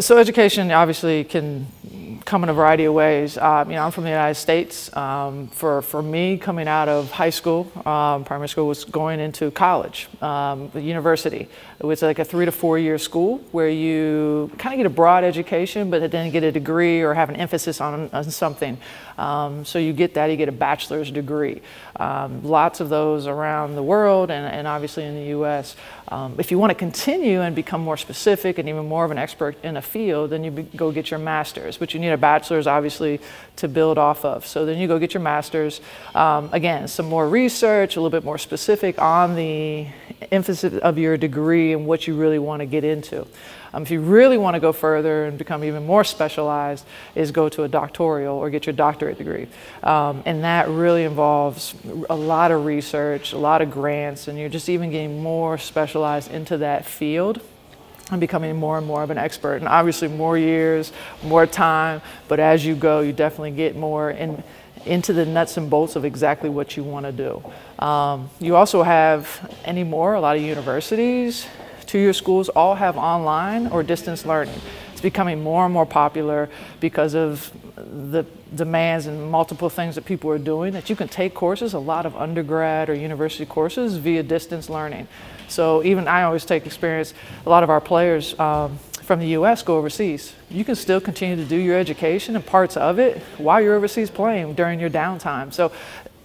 So education obviously can come in a variety of ways. I'm from the United States. For me, coming out of high school, primary school, was going into college, the university. It was like a 3 to 4 year school where you kind of get a broad education, but then get a degree or have an emphasis on something. So you get that, you get a bachelor's degree. Lots of those around the world and obviously in the U.S. If you want to continue and become more specific and even more of an expert in a field, then you go get your master's, but you need a bachelor's obviously to build off of. So then you go get your master's. Again, some more research, a little bit more specific on the emphasis of your degree and what you really want to get into. If you really want to go further and become even more specialized, is go to a doctoral or get your doctorate degree. And that really involves a lot of research, a lot of grants, and you're just even getting more specialized into that field and becoming more and more of an expert. And obviously more years, more time, but as you go, you definitely get more into the nuts and bolts of exactly what you want to do. You also have anymore, a lot of universities, 2-year schools all have online or distance learning. It's becoming more and more popular because of the demands and multiple things that people are doing, that you can take courses, a lot of undergrad or university courses, via distance learning. So even I always take experience, a lot of our players from the US go overseas. You can still continue to do your education and parts of it while you're overseas playing during your downtime. So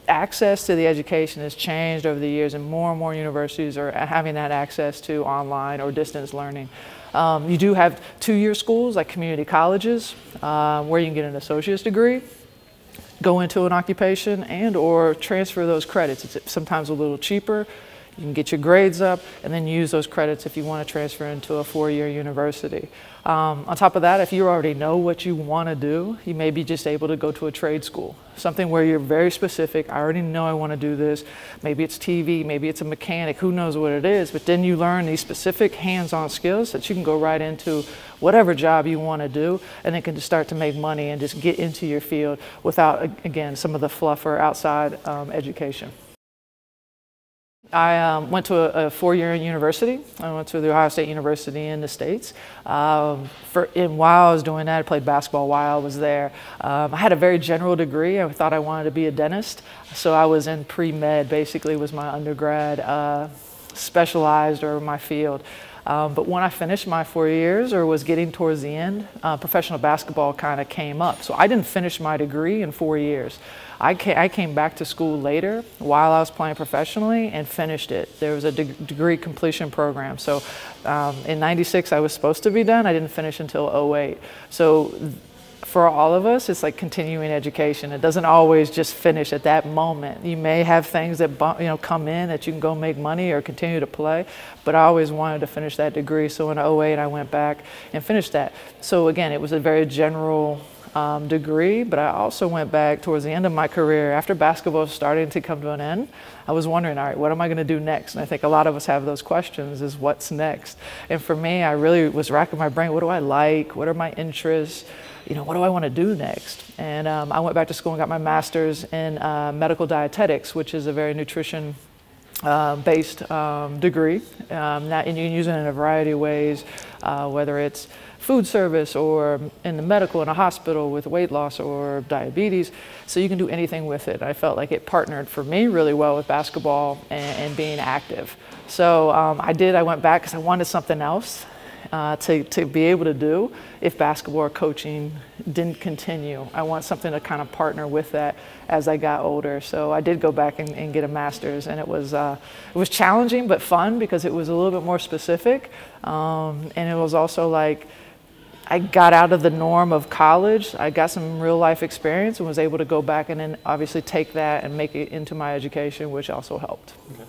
access to the education has changed over the years, and more universities are having that access to online or distance learning. You do have 2-year schools like community colleges where you can get an associate's degree, go into an occupation, and or transfer those credits. It's sometimes a little cheaper. You can get your grades up and then use those credits if you want to transfer into a 4-year university. On top of that, if you already know what you want to do, you may be just able to go to a trade school, something where you're very specific. I already know I want to do this. Maybe it's TV, maybe it's a mechanic, who knows what it is, but then you learn these specific hands-on skills that you can go right into whatever job you want to do, and then can just start to make money and just get into your field without, again, some of the fluff or outside education. I went to a 4-year university. I went to the Ohio State University in the States. While I was doing that, I played basketball while I was there. I had a very general degree. I thought I wanted to be a dentist. So I was in pre-med, basically was my undergrad, specialized or my field. But when I finished my 4 years or was getting towards the end, professional basketball kind of came up. So I didn't finish my degree in 4 years. I came back to school later while I was playing professionally and finished it. There was a degree completion program. So in '96 I was supposed to be done. I didn't finish until '08. So for all of us, it's like continuing education. It doesn't always just finish at that moment. You may have things that come in that you can go make money or continue to play, but I always wanted to finish that degree. So in '08 I went back and finished that. So again, it was a very general degree, but I also went back towards the end of my career after basketball was starting to come to an end. I was wondering, all right, what am I going to do next? And I think a lot of us have those questions, is what's next? And for me, I really was racking my brain. What do I like? What are my interests? What do I want to do next? And I went back to school and got my master's in medical dietetics, which is a very nutrition based degree. And you can use it in a variety of ways, whether it's food service or in the medical in a hospital with weight loss or diabetes. So you can do anything with it. I felt like it partnered for me really well with basketball and being active. So I went back because I wanted something else to be able to do if basketball or coaching didn't continue. I want something to kind of partner with that as I got older. So I did go back and get a master's, and it was challenging but fun because it was a little bit more specific, and it was also like I got out of the norm of college. I got some real life experience and was able to go back and then obviously take that and make it into my education, which also helped. Okay.